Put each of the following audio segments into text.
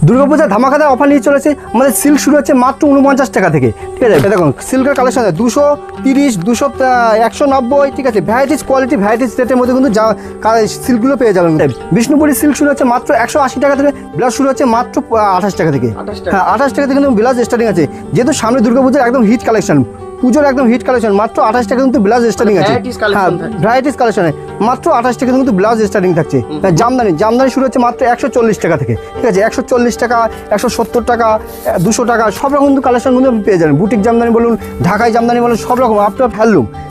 Durga Puja ধামাকাদার offer নিয়ে চলেছে। আমাদের সিল্ক শুরু হচ্ছে মাত্র 49 টাকা থেকে, ঠিক আছে। দেখুন সিল্কের কালেকশন আছে 230, 200, 190, ঠিক আছে। ভ্যারাইটিস কোয়ালিটি ভ্যারাইটিস রেটের মধ্যে কিন্তু সিল্কগুলো পেয়ে যাবেন। বিষ্ণুপুরি সিল্ক শুরু হচ্ছে মাত্র 180 টাকা থেকে, ব্লাউজ শুরু হচ্ছে মাত্র 28 টাকা থেকে। হ্যাঁ 28 টাকা থেকে কিন্তু ব্লাউজ স্টার্টিং আছে। যেহেতু সামনে দুর্গাপূজার একদম হিট কালেকশন, পুজোর একদম হিট কালেকশন, মাত্র 28 টাকা কিন্তু ব্লাউজ স্টার্টিং আছে। হ্যাঁ ভ্যারাইটিস কালেকশনে মাত্র 28 টাকা কিন্তু ব্লাউজ স্টার্টিং থাকছে। জামদানি শুরু হচ্ছে মাত্র 140 টাকা থেকে, ঠিক আছে। 140 টাকা, 170 টাকা, 200 টাকা সব রকম কিন্তু কালেকশন কিন্তু আপনি পেয়ে যাবেন। বুটিক জামদানি বলুন, ঢাকাই জামদানি বলুন, সব রকম। আপনার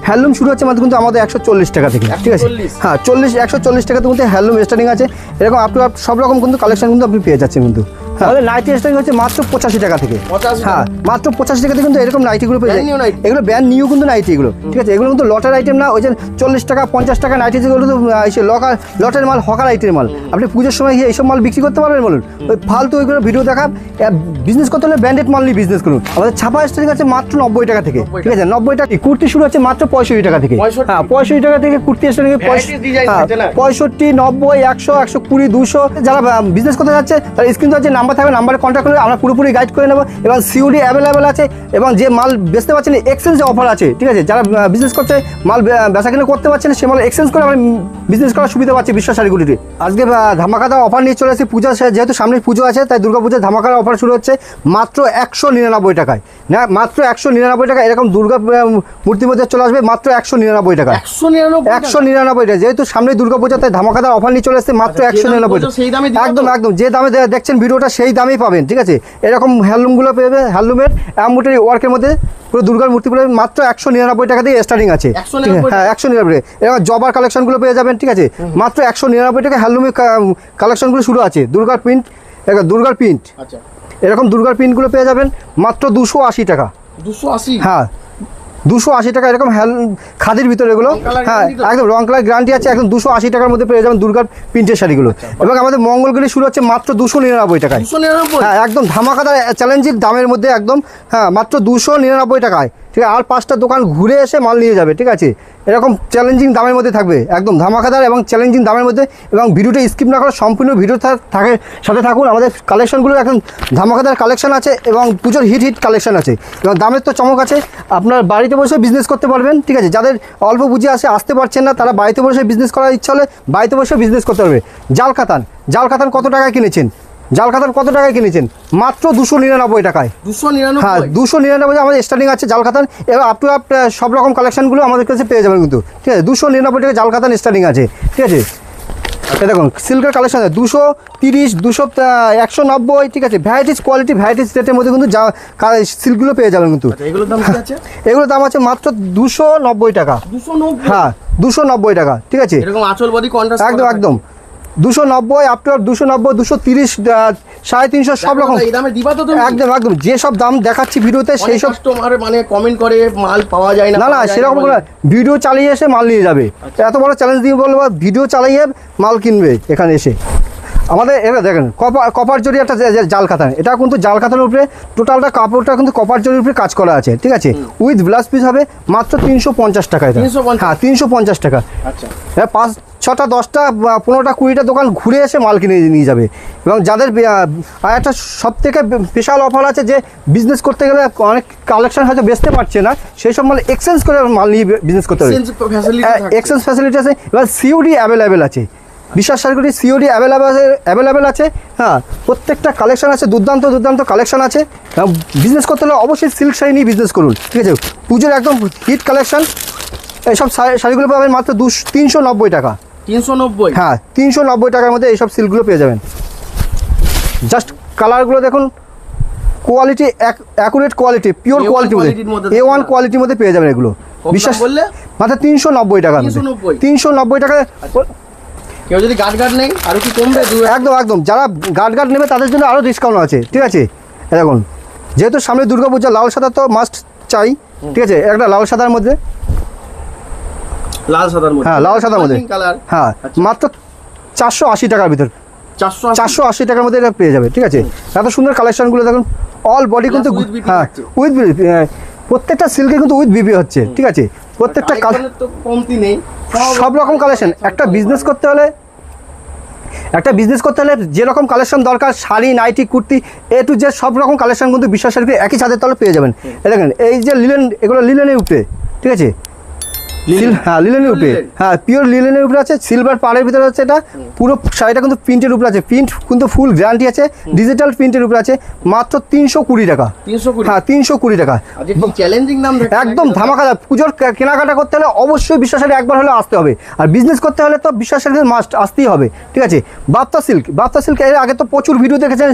হ্যান্ডলুম শুরু হচ্ছে মাত্র কিন্তু আমাদের 140 টাকা থেকে, ঠিক আছে। হ্যাঁ 140 টাকাতে কিন্তু হ্যান্ডলুম স্টার্টিং আছে। এরকম আপনার সব রকম কিন্তু কালেকশন কিন্তু আপনি পেয়ে যাচ্ছেন কিন্তু। আমাদের নাইটি স্টার্টিং হচ্ছে মাত্র 85 টাকা থেকে। হ্যাঁ মাত্র 85 টাকা থেকে কিন্তু এরকম নাইটিগুলো পেয়ে যায়। এগুলো ব্র্যান্ড নিউ কিন্তু নাইটি এগুলো, ঠিক আছে। এগুলো কিন্তু লটার আইটেম না, ওই যে 40 টাকা 50 টাকা নাইটি যেগুলো তো লটের মাল, হকার আইটেমের মাল। আপনি পুজোর সময় এইসব মাল বিক্রি করতে পারবেন বলুন? ওই ফালতু ওইগুলো ভিডিও দেখা। বিজনেস করতে হলে ব্র্যান্ডেড মাল নিয়ে বিজনেস করুন। আমাদের ছাপা স্টার্টিং আছে মাত্র 90 টাকা থেকে, ঠিক আছে। 90 টাকা। কুর্তি শুরু হচ্ছে মাত্র 65 টাকা থেকে। হ্যাঁ 65 টাকা থেকে কুর্তি স্টার্টিং 65, 90, 100, 120, 200। যারা বিজনেস করতে যাচ্ছে তারা স্ক্রিন আছে নাম্বার থাকবে, নাম্বারে কন্ট্যাক্ট করলে আমরা পুরোপুরি গাইড করে নেবো। এবং সিওডি অ্যাভেলেবেল আছে, এবং যে মাল বেচতে পারছেন এক্সচেঞ্জ অফার আছে, ঠিক আছে। যারা বিজনেস করছে মাল বেচা কিনে করতে পারছেন সে মাল এক্সচেঞ্জ করে আমরা বিজনেস করার সুবিধা পাচ্ছি বিশ্বাস শাড়িগুলিতে। আজকে ধামাকাদার অফার নিয়ে চলে আসি। পূজা যেহেতু সামনে পুজো আছে, তাই দুর্গাপূজার ধামাকাদার অফার শুরু হচ্ছে মাত্র 199 টাকায়। না মাত্র 199 টাকা। এরকম দুর্গা মূর্তির মধ্যে চলে আসবে মাত্র 199 টাকা। 199 টাকা। যেহেতু সামনে দুর্গাপূজা তাই ধামাকাদার অফার নিয়ে চলে আসছে মাত্র 199 টাকা। একদম একদম যে দামে দেখছেন ভিডিওটা সেই দামেই পাবেন, ঠিক আছে। এরকম হ্যান্ডলুমগুলো পেয়ে হ্যান্ডলুমের এমব্রয়ডারি ওয়ার্কের মধ্যে পুরো দুর্গার মূর্তিগুলো মাত্র 199 টাকা দিয়ে স্টার্টিং আছে। হ্যাঁ 199। এরকম জবার কালেকশনগুলো পেয়ে যাবেন, ঠিক আছে। মাত্র 199 টাকা হ্যান্ডলুমের কালেকশনগুলো শুরু আছে। দুর্গার প্রিন্ট এরকম দুর্গার প্রিন্টগুলো পেয়ে যাবেন মাত্র 280 টাকা। 280? হ্যাঁ 280 টাকা। এরকম খাদির ভিতরে এগুলো, হ্যাঁ একদম রং কালার গ্যারান্টি আছে। একদম 280 টাকার মধ্যে পেয়ে যাবেন দুর্গার প্রিন্টের শাড়িগুলো। এবং আমাদের মঙ্গলগুলি শুরু হচ্ছে মাত্র 299 টাকায়। হ্যাঁ একদম ধামাকাদার চ্যালেঞ্জিং দামের মধ্যে একদম। হ্যাঁ মাত্র 299 টাকায়, ঠিক আছে। আর 5টা দোকান ঘুরে এসে মাল নিয়ে যাবে, ঠিক আছে। এরকম চ্যালেঞ্জিং দামের মধ্যে থাকবে, একদম ধামাকাদার এবং চ্যালেঞ্জিং দামের মধ্যে। এবং ভিডিওটা স্কিপ না করে সম্পূর্ণ ভিডিও সাথে থাকুন। আমাদের কালেকশনগুলো এখন ধামাকাদার কালেকশন আছে এবং পুজোর হিট কালেকশন আছে এবং দামের তো চমক আছে। আপনার বাড়িতে বসে বিজনেস করতে পারবেন, ঠিক আছে। যাদের অল্প পুঁজি আসতে পারছেন না তারা বাড়িতে বসে বিজনেস করার ইচ্ছা হলে বাড়িতে বসে বিজনেস করতে পারবে। জাল খাতান কত টাকায় কিনেছেন? কত টাকায় কিনেছেন? মাত্র 299 টাকায়। 299? হ্যাঁ 299 আমাদের স্টার্টিং আছে জাল খাতান। এবার আপ টু আপ সব রকম কালেকশনগুলো আমাদের কাছে পেয়ে যাবেন কিন্তু, ঠিক আছে। 299 টাকা জাল খাতান স্টার্টিং আছে, ঠিক আছে। দেখুন সিল্কের কালেকশন আছে 230, 200, 190, ঠিক আছে। ভ্যারাইটিস কোয়ালিটি ভ্যারাইটিস রেটের মধ্যে কিন্তু সিল্কগুলো পেয়ে যাবেন কিন্তু। এগুলোর দাম কি আছে? এগুলোর দাম আছে মাত্র 290 টাকা। 290? হ্যাঁ 290 টাকা, ঠিক আছে। এরকম আঁচল বডি কন্ট্রাস্ট একদম 290 আপ টু 290, 230, 350 সব রকম। এই দামে দিবা তো তুমি? একদম যে সব দাম দেখাচ্ছি ভিডিওতে সেই সব কাস্টমার মানে কমেন্ট করে মাল পাওয়া যায় না। না সেরকম ভিডিও চালিয়ে এসে মাল নিয়ে যাবে। এত বড় চ্যালেঞ্জ দিয়ে বলবো ভিডিও চালিয়ে মাল কিনবে এখানে এসে। আমাদের এটা দেখেন কপার জরি একটা জাল খাতান। এটা কিন্তু জাল খাতানোর উপরে টোটালটা কাপড়টা কিন্তু কপার জরির উপরে কাজ করা আছে, ঠিক আছে। উইথ ব্লাউজ পিস হবে মাত্র 350 টাকা। এটা হ্যাঁ 350 টাকা। আচ্ছা হ্যাঁ 5, 6টা 10টা 15টা 20টা দোকান ঘুরে এসে মাল কিনে নিয়ে যাবে। এবং যাদের আর একটা সবথেকে স্পেশাল অফার আছে যে বিজনেস করতে গেলে অনেক কালেকশন হয়তো বেচতে পারছে না, সেই সব মাল এক্সচেঞ্জ করে মাল নিয়ে বিজনেস করতে হবে। এক্সচেঞ্জ ফ্যাসিলিটি আছে এবং সিওডি অ্যাভেলেবেল আছে। বিশ্বাস শাড়িগুলি সিওডি অ্যাভেলেবেল আছে। হ্যাঁ প্রত্যেকটা কালেকশন আছে, দুর্দান্ত কালেকশন আছে। বিজনেস করতে হলে অবশ্যই সিল্ক শাড়ি নিয়ে বিজনেস করুন, ঠিক আছে। পুজোর একদম হিট কালেকশন। এইসব শাড়িগুলো পাবেন মাত্র 390 টাকা। 390? হ্যাঁ 390 টাকার মধ্যে এইসব সিল্কগুলো পেয়ে যাবেন। জাস্ট কালারগুলো দেখুন, কোয়ালিটি অ্যাকুরেট কোয়ালিটি, পিওর কোয়ালিটির মধ্যে A1 কোয়ালিটির মধ্যে পেয়ে যাবেন এগুলো। বিশ্বাস বললে মাত্র 390 টাকা। 390 টাকা। কেউ যদি গার্ড নেই আরো কি কমবে? একদম যারা গার্ড নেবে তাদের জন্য আরও ডিসকাউন্ট আছে, ঠিক আছে। দেখুন যেহেতু সামনে দুর্গাপূজা লাল সাদা তো মাস্ট চাই, ঠিক আছে। একটা লাল সাদার মধ্যে হ্যাঁ লাল সাদার মধ্যে হ্যাঁ মাত্র 480 টাকার ভিতর। 480 টাকার মধ্যে এটা পেয়ে যাবে, ঠিক আছে। এত সুন্দর কালেকশনগুলো দেখুন। অল বডি কিন্তু হ্যাঁ উইথ প্রত্যেকটা সিল্কে কিন্তু উইথ বিপি হচ্ছে, ঠিক আছে। প্রত্যেকটা কমতি নেই, সব রকম কালেকশন। একটা বিজনেস করতে হলে একটা বিজনেস করতে হলে যেরকম কালেকশন দরকার, sari, nightie, kurti, A to Z সব রকম কালেকশন কিন্তু বিশ্বাস শাড়িতে একই ছাদের তলে পেয়ে যাবেন। এই দেখেন এই যে লিলেন, এগুলো লিলেনের উপরে, ঠিক আছে, হ্যাঁ লিলেনের উপরে, হ্যাঁ পিওর লিলেনের উপরে আছে, সিলভার পাড়ের ভিতরে আছে। এটা পুরো শাড়িটা কিন্তু প্রিন্টের উপরে আছে, প্রিন্ট কিন্তু ফুল গ্যারান্টি আছে, ডিজিটাল প্রিন্টের উপরে আছে, মাত্র 320 টাকা। 320? হ্যাঁ 320 টাকা, চ্যালেঞ্জিং দাম একদম ধামাকাদার। পুজোর কেনাকাটা করতে হলে অবশ্যই বিশ্বাস শাড়ি একবার হলে আসতে হবে, আর বিজনেস করতে হলে তো বিশ্বাস শাড়ি মাস্ট আসতেই হবে, ঠিক আছে। বাপ্তা সিল্ক, বাপ্তা সিল্ক এর আগে তো প্রচুর ভিডিও দেখেছেন,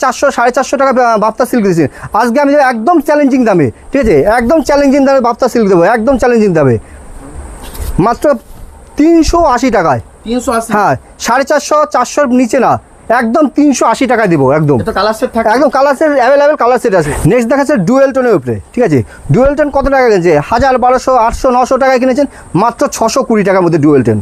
400 450 টাকা বাপ্তা সিল্ক দিয়েছি। আজকে আমি একদম চ্যালেঞ্জিং দামে, ঠিক আছে, একদম চ্যালেঞ্জিং দামে বাপ্তা সিল্ক দেবো, একদম চ্যালেঞ্জিং দামে, মাত্র 380 টাকায়। 380? হ্যাঁ 450 400 নিচে না, একদম 380 টাকায় দেবো একদম। এটা কালার সেট থাকে? একদম colour set available, colour set আছে। নেক্সট দেখাচ্ছে ডুয়েল টোনের উপরে, ঠিক আছে। ডুয়েল টোন কত টাকা কিনেছে? 1000 1200 800 900 টাকায় কিনেছেন, মাত্র 620 টাকার মধ্যে ডুয়েল টোন।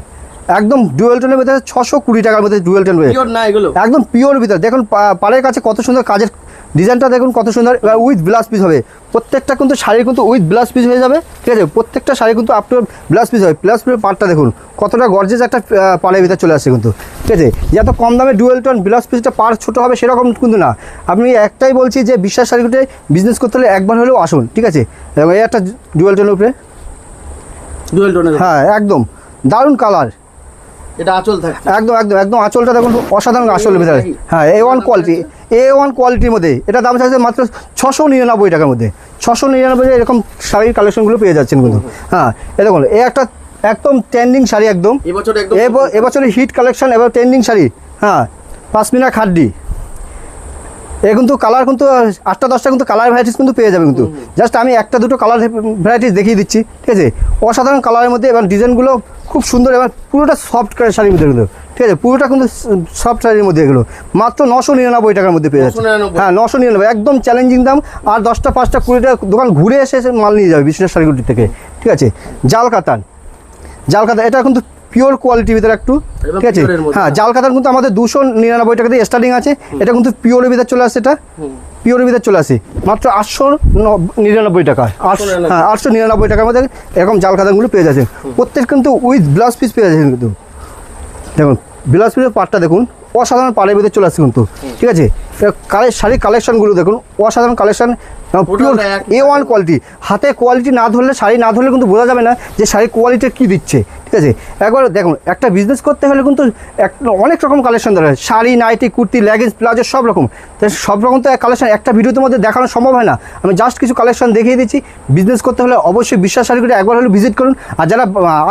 একদম ডুয়েল টোনের মধ্যে 620 টাকার মধ্যে ডুয়েল টোন, পিওর না এগুলো? একদম পিওর ভিতরে। দেখুন পাড়ের কাছে কত সুন্দর কাজের ডিজাইনটা দেখুন, কত সুন্দর। উইথ ব্লাউজ পিস হবে প্রত্যেকটা, কিন্তু শাড়ি কিন্তু উইথ ব্লাউজ পিস হয়ে যাবে, ঠিক আছে। প্রত্যেকটা শাড়ি কিন্তু আপনার ব্লাউজ পিস হবে, ব্লাউজ পিসের পার্টটা দেখুন কতটা গর্জেস একটা পাড়ের ভিতরে চলে আসছে কিন্তু, ঠিক আছে। যত কম দামে ডুয়েল টোন ব্লাউজ পিসটা পার ছোটো হবে সেরকম কিন্তু না। আপনি একটাই বলছি যে বিশ্বাস শাড়িগুলোতে বিজনেস করতে হলে একবার হলেও আসুন, ঠিক আছে। এবং এই একটা ডুয়েল টোনের উপরে, ডুয়েল টোনের? হ্যাঁ একদম দারুণ কালার। এটা আঁচল থাকে? একদম একদম একদম আঁচলটা দেখুন অসাধারণ আঁচলের ভিতরে, হ্যাঁ A1 কোয়ালিটি, A1 কোয়ালিটির মধ্যে। এটা দাম থাকছে মাত্র 699 টাকার মধ্যে। 699 এরকম শাড়ির কালেকশনগুলো পেয়ে যাচ্ছেন কিন্তু। হ্যাঁ এ দেখুন এই একটা একদম ট্রেন্ডিং শাড়ি, একদম এবছরের হিট কালেকশন, এবার ট্রেন্ডিং শাড়ি। হ্যাঁ পাশমিনা খাড্ডি, এ কিন্তু কালার কিন্তু 8টা 10টা কিন্তু কালার ভ্যারাইটিস কিন্তু পেয়ে যাবে কিন্তু। জাস্ট আমি একটা দুটো কালার ভ্যারাইটিস দেখিয়ে দিচ্ছি, ঠিক আছে। অসাধারণ কালারের মধ্যে, এবং ডিজাইনগুলো খুব সুন্দর, এবং পুরোটা সফট শাড়ির মধ্যে কিন্তু, ঠিক আছে। পুরোটা কিন্তু সফট শাড়ির মধ্যে এগুলো মাত্র 999 টাকার মধ্যে পেয়ে যাচ্ছে। হ্যাঁ 999, একদম চ্যালেঞ্জিং দাম। আর 10টা 5টা 20টা দোকান ঘুরে এসে মাল নিয়ে যাবে বিশ্বাস শাড়িগুলির থেকে, ঠিক আছে। জাল কাতান, জাল কাতান এটা কিন্তু পিওর কোয়ালিটির ভিতরে একটু, ঠিক আছে। হ্যাঁ জাল কাতান কিন্তু আমাদের 299 টাকা দিয়ে স্টার্টিং আছে। এটা কিন্তু পিওরের ভিতরে চলে আসছে, এটা পিওরের ভিতরে চলে আসে মাত্র 899 টাকা। হ্যাঁ 899 টাকার মধ্যে এরকম জাল কাতানগুলো পেয়ে যাচ্ছে। প্রত্যেক কিন্তু উইথ ব্লাউজ পিস পেয়ে যাচ্ছে কিন্তু। দেখুন ব্লাউজ পিসের পার্টটা দেখুন, অসাধারণ পাড়ের ভিতরে চলে আসছে কিন্তু, ঠিক আছে। শাড়ির কালেকশনগুলো দেখুন, অসাধারণ কালেকশন, পিওর A1 কোয়ালিটি। হাতে কোয়ালিটি না ধরলে, শাড়ি না ধরলে কিন্তু বোঝা যাবে না যে শাড়ির কোয়ালিটি কী দিচ্ছে, ঠিক আছে। একবার দেখুন একটা বিজনেস করতে হলে কিন্তু অনেক রকম কালেকশন দরকার, sari, nightie, kurti, leggings, palazzo, সব রকম। তাই সব রকম তো কালেকশন একটা ভিডিওর মধ্যে দেখানো সম্ভব হয় না। আমি জাস্ট কিছু কালেকশন দেখিয়ে দিচ্ছি। বিজনেস করতে হলে অবশ্যই বিশ্বাস শাড়িগুলো একবার হলে ভিজিট করুন। আর যারা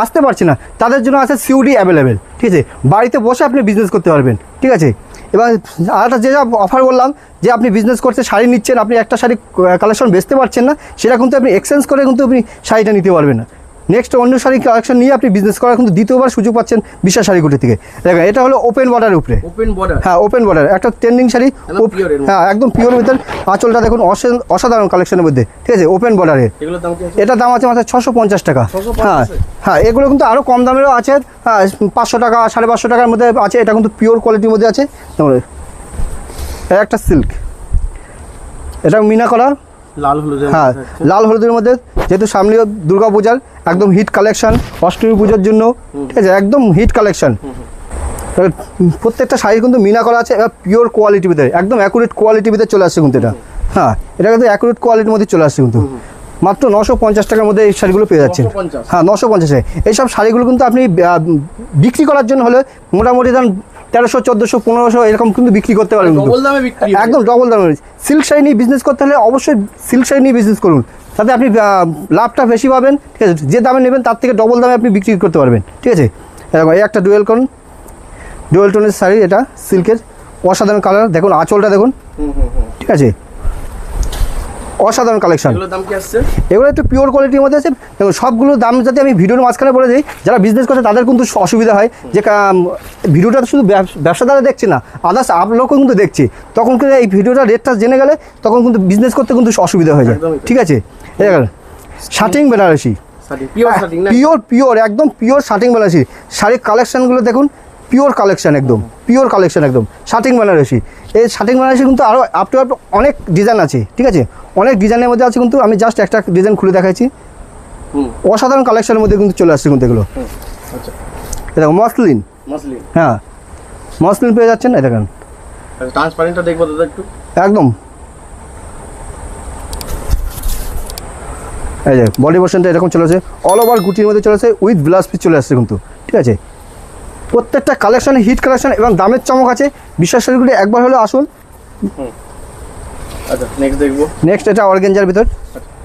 আসতে পারছে না তাদের জন্য আছে সিউডি অ্যাভেলেবেল, ঠিক আছে। বাড়িতে বসে আপনি বিজনেস করতে পারবেন, ঠিক আছে। এবার আরেকটা যে অফার বললাম যে আপনি বিজনেস করতে শাড়ি নিচ্ছেন, আপনি একটা শাড়ি কালেকশন বেচতে পারছেন না, সেটা কিন্তু আপনি এক্সচেঞ্জ করে কিন্তু আপনি শাড়িটা নিতে পারবেন না। নেক্সট অন্য শাড়ি কালেকশন নিয়ে আপনি বিজনেস করার কিন্তু দ্বিতীয়বার সুযোগ পাচ্ছেন বিশ্বাস শাড়িগুলি থেকে। দেখেন এটা হলো ওপেন বর্ডারের উপরে, ওপেন বর্ডার, হ্যাঁ ওপেন বর্ডার একটা ট্রেন্ডিং শাড়ি, হ্যাঁ একদম পিওর ভিতর। আঁচলটা দেখুন অসাধারণ কালেকশনের মধ্যে, ঠিক আছে, ওপেন বর্ডারে। এটার দাম আছে মাত্র 650 টাকা। হ্যাঁ হ্যাঁ এগুলো কিন্তু আরও কম দামেরও আছে, হ্যাঁ 500 টাকা 550 টাকার মধ্যে আছে। এটা কিন্তু পিওর কোয়ালিটির মধ্যে আছে। একটা সিল্ক, এটা মিনা করা লাল হলুদ, হ্যাঁ লাল হলুদের মধ্যে, যেহেতু সামনেও দুর্গা পূজার একদম হিট কালেকশন, অষ্টমী পুজোর জন্য, ঠিক আছে, একদম হিট কালেকশন। প্রত্যেকটা শাড়ি কিন্তু মিনা করা আছে, এবার পিওর কোয়ালিটির ভিতরে, একদম অ্যাকুরেট কোয়ালিটির ভিতরে চলে আসছে কিন্তু এটা। হ্যাঁ এটা কিন্তু অ্যাকুরেট কোয়ালিটির মধ্যে চলে আসছে কিন্তু। মাত্র 950 টাকার মধ্যে এই শাড়িগুলো পেয়ে যাচ্ছেন। হ্যাঁ 950। এইসব শাড়িগুলো কিন্তু আপনি বিক্রি করার জন্য হলে মোটামুটি ধরুন 1300 1400 1500 এরকম কিন্তু বিক্রি করতে পারবেন, একদম ডবল দামে। সিল্ক শাড়ি নিয়ে বিজনেস করতে হলে অবশ্যই সিল্ক শাড়ি নিয়ে বিজনেস করুন, তাতে আপনি লাভটা বেশি পাবেন, ঠিক আছে। যে দামে নেবেন তার থেকে ডবল দামে আপনি বিক্রি করতে পারবেন, ঠিক আছে। এরকম এই একটা ডুয়েল টোনের শাড়ি, এটা সিল্কের অসাধারণ কালার। দেখুন আঁচলটা দেখুন, ঠিক আছে, অসাধারণ কালেকশন। এগুলো একটু পিওর কোয়ালিটির মধ্যে আছে। দেখুন সবগুলো দাম যদি আমি ভিডিওর মাঝখানে বলে দিই, যারা বিজনেস করছে তাদের কিন্তু অসুবিধা হয় যে ভিডিওটা শুধু ব্যবসাদারা দেখছে না, আদার্স আপ লোকও কিন্তু দেখছে, তখন কিন্তু এই ভিডিওটা রেটটা জেনে গেলে তখন কিন্তু বিজনেস করতে কিন্তু অসুবিধা হয়ে যায়, ঠিক আছে। শাটিং বেনারসি, পিওর একদম পিওর শাটিং বেনারসি শাড়ির কালেকশানগুলো দেখুন, পিওর কালেকশান, একদম পিওর কালেকশান, একদম শাটিং বেনারসি। এই শাটিং বেনারসি কিন্তু আরও আপ টু আপ অনেক ডিজাইন আছে, ঠিক আছে, অনেক ডিজাইনের মধ্যে আছে কিন্তু। আমি জাস্ট একটা ডিজাইন খুলে দেখাচ্ছি, অসাধারণ কালেকশনের মধ্যে কিন্তু চলে আসছে কিন্তু এগুলো। দেখো মসলিন, হ্যাঁ মসলিন পেয়ে যাচ্ছেন, এই দেখেন ট্রান্সপারেন্টটা দেখবো দাদা একটু। একদম। এই যে বডি পোর্শনটা এরকম চলে আসে, অল ওভার গুটির মধ্যে চলে আসে, উইথ ব্লাউজ পিস চলে আসছে কিন্তু, ঠিক আছে। প্রত্যেকটা কালেকশনে হিট কালেকশন এবং দামের চমক আছে, বিশ্বাস করে একবার হলে আসুন। আচ্ছা নেক্সট দেখবো। নেক্সট এটা অর্গেঞ্জার ভিতর।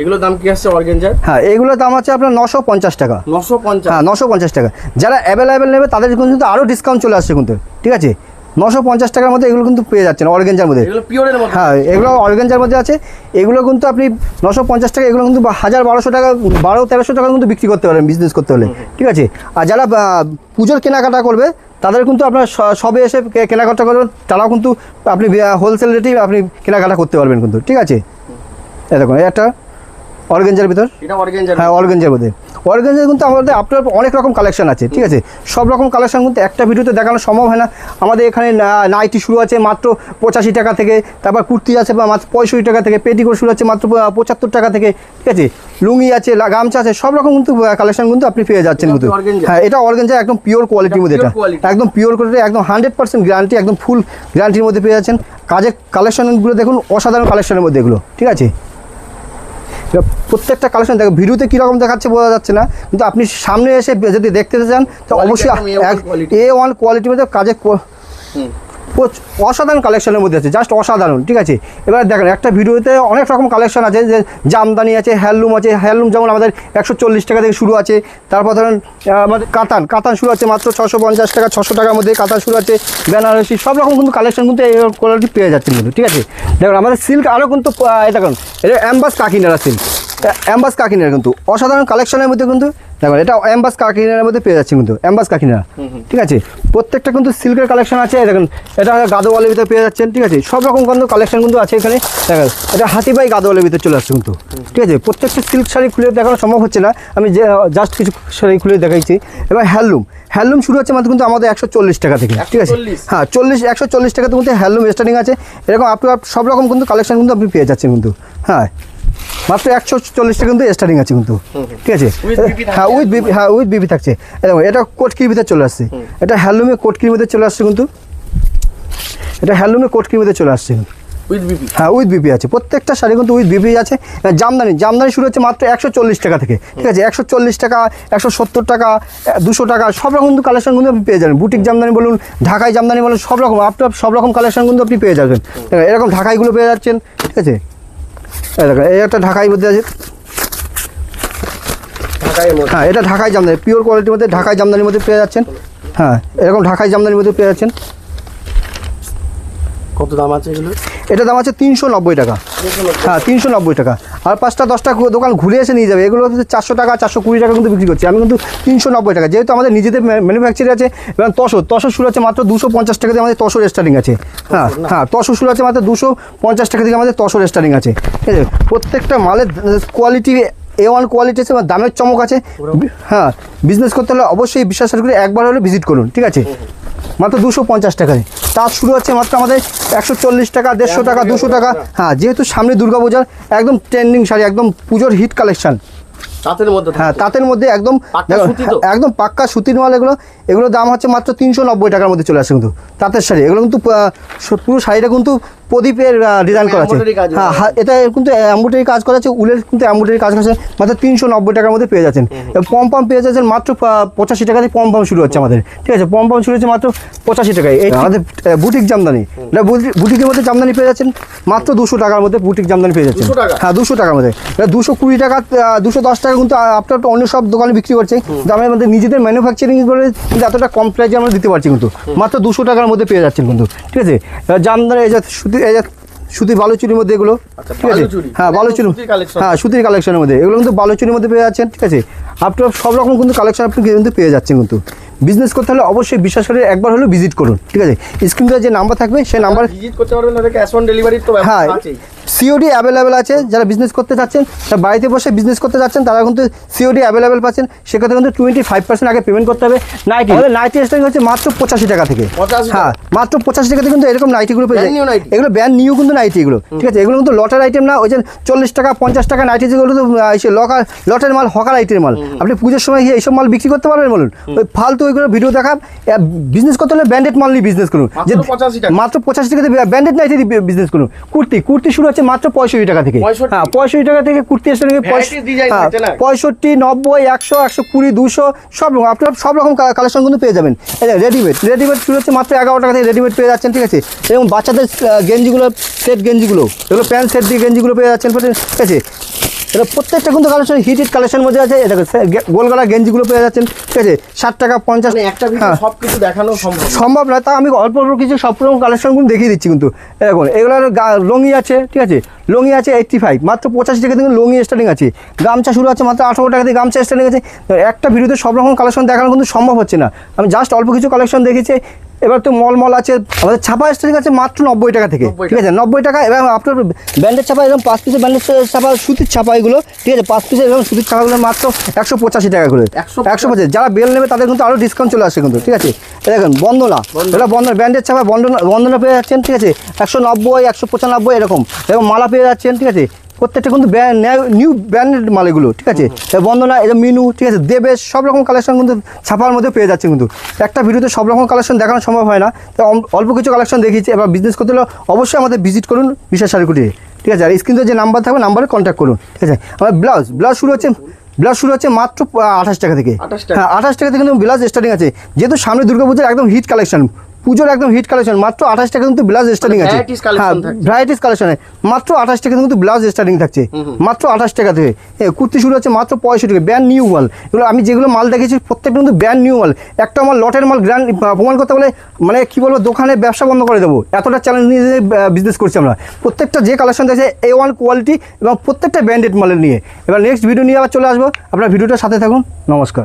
এগুলোর দাম কি আসছে অর্গানজার? হ্যাঁ, এগুলোর দাম আছে আপনার 950 টাকা। 950? হ্যাঁ 950 টাকা। যারা অ্যাভেলেবেল নেবে তাদের কিন্তু আরও ডিসকাউন্ট চলে আসছে কিন্তু, ঠিক আছে। 950 টাকার মধ্যে এগুলো কিন্তু পেয়ে যাচ্ছেন অর্গেঞ্জার মধ্যে। এগুলো পিওরের মধ্যে? হ্যাঁ, এগুলো অর্গেঞ্জার মধ্যে আছে। এগুলো কিন্তু আপনি 950 টাকা, এগুলো কিন্তু 1000-1200 টাকা, 1200-1300 টাকা কিন্তু বিক্রি করতে পারেন বিজনেস করতে হলে, ঠিক আছে। আর যারা পুজোর কেনাকাটা করবে তাদের কিন্তু আপনার সবে এসে কেনাকাটা করবেন, তারাও কিন্তু আপনি হোলসেল রেটেই আপনি কেনাকাটা করতে পারবেন কিন্তু, ঠিক আছে। এই দেখুন এই একটা অর্গেঞ্জার ভিতর। এটা অর্গানজার? হ্যাঁ অর্গেঞ্জার মধ্যে। অর্গেঞ্জার কিন্তু আমাদের আপনার অনেক রকম কালেকশন আছে, ঠিক আছে। সব রকম কালেকশন কিন্তু একটা ভিডিওতে দেখানো সম্ভব হয় না। আমাদের এখানে নাইটি শুরু আছে মাত্র 85 টাকা থেকে, তারপর কুর্তি আছে বা মাত্র 65 টাকা থেকে, পেটিকোট শুরু আছে মাত্র 75 টাকা থেকে, ঠিক আছে। লুঙ্গি আছে, গামছা আছে, সব রকম কিন্তু কালেকশন কিন্তু আপনি পেয়ে যাচ্ছেন কিন্তু। হ্যাঁ, এটা অর্গেঞ্জার একদম পিওর কোয়ালিটির মধ্যে, এটা একদম পিওর কোয়ালিটি, একদম 100% গ্যারান্টি, একদম ফুল গ্যারান্টির মধ্যে পেয়ে যাচ্ছেন। কাজের কালেকশনগুলো দেখুন, অসাধারণ কালেকশনের মধ্যে এগুলো, ঠিক আছে। প্রত্যেকটা কালেকশন দেখো, ভিডিওতে কীরকম দেখাচ্ছে বোঝা যাচ্ছে না, কিন্তু আপনি সামনে এসে যদি দেখতে চান তো অবশ্যই A1 কোয়ালিটির মধ্যে কাজের অসাধারণ কালেকশনের মধ্যে আছে, জাস্ট অসাধারণ, ঠিক আছে। এবার দেখেন একটা ভিডিওতে অনেক রকম কালেকশন আছে, যে জামদানি আছে, হ্যান্ডলুম আছে। হ্যান্ডলুম যেমন আমাদের 140 টাকা থেকে শুরু আছে। তারপর ধরেন আমাদের কাতান শুরু আছে মাত্র 650 টাকা, 600 টাকার মধ্যে কাতান শুরু আছে। বেনারসি সব রকম কিন্তু কালেকশন কিন্তু এই কোয়ালিটি পেয়ে যাচ্ছেন কিন্তু, ঠিক আছে। দেখুন আমাদের সিল্ক আরও কিন্তু দেখুন, এটা অ্যাম্বাস কাকিনারা সিল্ক, অ্যাম্বাস কাকিনারা কিন্তু অসাধারণ কালেকশনের মধ্যে কিন্তু। দেখুন এটা অ্যাম্বাস কাকিনার মধ্যে পেয়ে যাচ্ছে কিন্তু, অ্যাম্বাস কাকিনারা, ঠিক আছে। প্রত্যেকটা কিন্তু সিল্কের কালেকশন আছে। দেখুন এটা গাদোয়ালের ভিতরে পেয়ে যাচ্ছেন, ঠিক আছে। সব রকম কিন্তু কালেকশন কিন্তু আছে এখানে। দেখেন এটা হাতিবাই গাদোয়ালের ভিতরে চলে আসছে কিন্তু, ঠিক আছে। প্রত্যেকটা সিল্ক শাড়ি খুলে দেখানো সম্ভব হচ্ছে না, আমি জাস্ট কিছু শাড়ি খুলে দেখাইছি। এবার হ্যান্ডলুম শুরু হচ্ছে মাত্র কিন্তু আমাদের 140 টাকা থেকে, ঠিক আছে। হ্যাঁ 140 টাকাতে কিন্তু হ্যান্ডলুম স্টার্টিং আছে। এরকম আপনার সব রকম কিন্তু কালেকশন কিন্তু আপনি পেয়ে যাচ্ছেন কিন্তু। হ্যাঁ মাত্র 140 টাকা কিন্তু স্টার্টিং আছে কিন্তু, ঠিক আছে। হ্যাঁ উইথ বিবি থাকছে। এটা কোটকির ভিতরে চলে আসছে, এটা হ্যান্ডলুমে কোটকির ভিতরে চলে আসছে কিন্তু, এটা হ্যান্ডলুমে কোটকির ভিতরে চলে আসছে উইথ বিপি। হ্যাঁ উইথ বিপি আছে, প্রত্যেকটা শাড়ি কিন্তু উইথ বিপি আছে। জামদানি শুরু হচ্ছে মাত্র 140 টাকা থেকে, ঠিক আছে। 140 টাকা, 170 টাকা, 200 টাকা, সব রকম কিন্তু কালেকশন কিন্তু আপনি পেয়ে যাবেন। বুটিক জামদানি বলুন, ঢাকাই জামদানি বলুন, সব রকম আপনার সব রকম কালেকশন কিন্তু আপনি পেয়ে যাবেন। এরকম ঢাকাইগুলো পেয়ে যাচ্ছেন, ঠিক আছে। দেখেন এই একটা ঢাকাই মধ্যে আছে। হ্যাঁ এটা ঢাকাই জামদানি, পিওর কোয়ালিটির মধ্যে ঢাকাই জামদানির মধ্যে পেয়ে যাচ্ছেন। হ্যাঁ এরকম ঢাকাই জামদানির মধ্যে পেয়ে যাচ্ছেন। কত দাম আছে এগুলো? এটা দাম আছে 390 টাকা। হ্যাঁ 390 টাকা। আর 5-10টা দোকান ঘুরে এসে নিয়ে যাবে। এগুলো হচ্ছে 400 টাকা, 420 টাকা কিন্তু বিক্রি করছি, আমি কিন্তু 390 টাকা। যেহেতু আমাদের নিজেদের ম্যানুফ্যাকচার আছে। এবং তসর শুরু আছে মাত্র 250 টাকা দিয়ে আমাদের তসর স্টার্টিং আছে। হ্যাঁ তসর শুরু আছে মাত্র 250 টাকা থেকে আমাদের তসর স্টার্টিং আছে, ঠিক আছে। প্রত্যেকটা মালের কোয়ালিটি A1 কোয়ালিটি আছে, দামের চমক আছে। হ্যাঁ বিজনেস করতে হলে অবশ্যই বিশ্বাস করে একবার হলে ভিজিট করুন, ঠিক আছে। মাত্র 250 টাকায় তার শুরু হচ্ছে মাত্র আমাদের 140 টাকা, 150 টাকা, 200 টাকা। হ্যাঁ যেহেতু সামনে দুর্গাপূজার একদম ট্রেন্ডিং শাড়ি, একদম পুজোর হিট কালেকশন। তাঁতের মধ্যে? হ্যাঁ তাঁতের মধ্যে একদম একদম পাক্কা সুতির মাল। এগুলো দাম হচ্ছে মাত্র 390 টাকার মধ্যে চলে আসে কিন্তু তাঁতের শাড়ি। এগুলো কিন্তু পুরো শাড়িটা কিন্তু প্রদীপের ডিজাইন করা আছে। হ্যাঁ এটা কিন্তু এমব্রয়ডারি কাজ করা আছে, উলের কিন্তু এমব্রয়ডারি কাজ করা আছে। মাত্র 390 টাকার মধ্যে পেয়ে যাচ্ছেন। পম পেয়ে যাচ্ছেন মাত্র 85 টাকা থেকে পম শুরু হচ্ছে আমাদের, ঠিক আছে। পম শুরু হচ্ছে মাত্র 85 টাকায়। এই আমাদের বুটিক জামদানি, বুটিকের মধ্যে জামদানি পেয়ে যাচ্ছেন মাত্র 200 টাকার মধ্যে। বুটিক জামদানি পেয়ে যাচ্ছেন, হ্যাঁ 200 টাকার মধ্যে। 220 টাকা, 210 টাকা কিন্তু আপনার অন্য সব দোকানে বিক্রি করছে। কিন্তু আমাদের নিজেদের ম্যানুফ্যাকচারিং করে কিন্তু এতটা কম প্রাইসে আমরা দিতে পারছি কিন্তু, মাত্র 200 টাকার মধ্যে পেয়ে যাচ্ছেন কিন্তু, ঠিক আছে। জামদানি এই যে সুতির বালুচুরির মধ্যে এগুলো, ঠিক আছে। হ্যাঁ বালুচুরি, হ্যাঁ সুতির কালেকশনের মধ্যে এগুলো কিন্তু বালুচুরির মধ্যে পেয়ে যাচ্ছেন, ঠিক আছে। আপনার সব রকম কিন্তু কালেকশন আপনি কিন্তু পেয়ে যাচ্ছেন কিন্তু। বিজনেস করতে হলে অবশ্যই বিশ্বাস করে একবার হলেও ভিজিট করুন, ঠিক আছে। স্ক্রিনে যে নাম্বার থাকবে সেই নাম্বার ভিজিট করতে পারবেন, ক্যাশ অন ডেলিভারি তো হ্যাঁ সিওডি অ্যাভেলেবেল আছে, যারা বিজনেস করতে চাচ্ছেন, যারা বাড়িতে বসে বিজনেস করতে চাচ্ছেন তারা কিন্তু সিওডি অ্যাভেলেবেল পাচ্ছেন। সেক্ষেত্রে কিন্তু 25% আগে পেমেন্ট করতে হবে। নাইটি নাইটি স্টার্টিং হচ্ছে মাত্র 85 টাকা থেকে। 85 হ্যাঁ, মাত্র 85 টাকাতে কিন্তু এরকম নাইটিগুলো পেয়ে Brand new যায়। নাইটি। এগুলো ব্র্যান্ড নিউ কিন্তু নাইটি এগুলো, ঠিক আছে। এগুলো কিন্তু লটের আইটেম না, ওই যে 40 টাকা 50 টাকা নাইটি যেগুলো তো লটের মাল, হকার আইটের মাল। আপনি পুজোর সময় গিয়ে এইসব মাল বিক্রি করতে পারবেন বলুন? ওই ফালতু ওইগুলো ভিডিও দেখান। বিজনেস করতে হলে ব্র্যান্ডেড মাল নিয়ে বিজনেস করুন। মাত্র 85 টাকা। মাত্র 85 টাকাতে ব্র্যান্ডেড নাইটি বিজনেস করুন। কুর্তি শুরু হচ্ছে মাত্র 65 টাকা থেকে। 65 হ্যাঁ, 65 টাকা থেকে কুর্তি স্টার্টিং Variety design আছে না? 65, 90, 100, 120, 200 সব রকম আপনার সব রকম কালেকশন কিন্তু পেয়ে যাবেন। রেডিমেড শুরু হচ্ছে মাত্র 11 টাকা থেকে রেডিমেড পেয়ে যাচ্ছেন, ঠিক আছে। এবং বাচ্চাদের গেঞ্জিগুলো, সেট গেঞ্জিগুলো, এগুলো প্যান্ট সেট দিয়ে গেঞ্জিগুলো পেয়ে যাচ্ছেন, ঠিক আছে। এটা প্রত্যেকটা কিন্তু কালেকশন হিটেড কালেকশনের মধ্যে আছে। এটা গোলগলা গেঞ্জিগুলো পেয়ে যাচ্ছেন, ঠিক আছে। 60 টাকা 50। মানে একটা ভিডিও হ্যাঁ, সবকিছু দেখানো সম্ভব না। সম্ভব না, তা আমি অল্প অল্প কিছু সব রকম কালেকশনগুলো দেখিয়ে দিচ্ছি কিন্তু। এরকম এগুলোর লঙ্গি আছে, ঠিক আছে। লঙ্গি আছে 85, মাত্র 85 টাকা থেকে লঙ্গি স্টার্টিং আছে। গামছা শুরু আছে মাত্র 18 টাকা থেকে গামছা স্টার্টিং আছে। একটা ভিডিওতে সব রকম কালেকশন দেখানো কিন্তু সম্ভব হচ্ছে না, আমি জাস্ট অল্প কিছু কালেকশন দেখেছি। এবার তো মল আছে, আমাদের ছাপা স্টার্টিং আছে মাত্র 90 টাকা থেকে, 90 ঠিক আছে। 90 টাকা। এবার আপনার ব্যান্ডের ছাপা, এরকম 5 পিসের ব্যান্ডের ছাপা, সুতির ছাপা এগুলো, ঠিক আছে। 5 পিসের এরকম সুতির ছাপাগুলো মাত্র 185 টাকা করে। 185। যারা বেল নেবে তাদের কিন্তু আরও ডিসকাউন্ট চলে আসে কিন্তু, ঠিক আছে। দেখুন বন্দনা, এটা বন্দনা ব্র্যান্ডের ছাপা, বন্দনা পেয়ে যাচ্ছেন, ঠিক আছে। 190, 195 এরকম মালা পেয়ে যাচ্ছেন, ঠিক আছে। প্রত্যেকটা কিন্তু নিউ ব্র্যান্ডেড মাল এগুলো, ঠিক আছে। বন্দনা, এটা মিনু, ঠিক আছে। দেবেশ, সব রকম কালেকশন কিন্তু ছাপার মধ্যে পেয়ে যাচ্ছে কিন্তু। একটা ভিডিওতে সব রকম কালেকশন দেখানো সম্ভব হয় না, তো অল্প কিছু কালেকশন দেখিয়েছি। এবার বিজনেস করতে হলে অবশ্যই আমাদের ভিজিট করুন বিশেষ শাড়ি কুটিরে, ঠিক আছে। আর স্ক্রিনে যে নাম্বার থাকবে নাম্বারে কন্ট্যাক্ট করুন, ঠিক আছে। আমার ব্লাউজ শুরু হচ্ছে মাত্র 28 টাকা থেকে। 28 টাকা। হ্যাঁ, 28 টাকা থেকে কিন্তু ব্লাউজ স্টার্টিং আছে। যেহেতু সামনে দুর্গাপূজার একদম হিট কালেকশন, পুজোর একদম হিট কালেকশন, মাত্র 28 টাকা কিন্তু ব্লাউজ স্টার্টিং আছে। varieties collection হ্যাঁ, থাকছে। ভ্যারাইটিস কালেকশনে মাত্র 28 টাকা কিন্তু ব্লাউজ স্টার্টিং থাকছে, মাত্র 28 টাকা থেকে। কুর্তি শুরু হচ্ছে মাত্র 65 টাকা। ব্র্যান্ড নিউ মাল এগুলো, আমি যেগুলো মাল দেখেছি প্রত্যেকটা কিন্তু ব্র্যান্ড নিউ মাল। একটা মাল লটের মাল গ্র্যান্ড প্রমাণ করতে বলে মানে কি বলবো, দোকানে ব্যবসা বন্ধ করে দেবো, এতটা চ্যালেঞ্জ নিয়ে বিজনেস করছি আমরা। প্রত্যেকটা যে কালেকশন দেখছে A1 কোয়ালিটি এবং প্রত্যেকটা ব্র্যান্ডেড মালের নিয়ে। এবার নেক্সট ভিডিও নিয়ে আবার চলে আসবো, আপনার ভিডিওটার সাথে থাকুন। নমস্কার।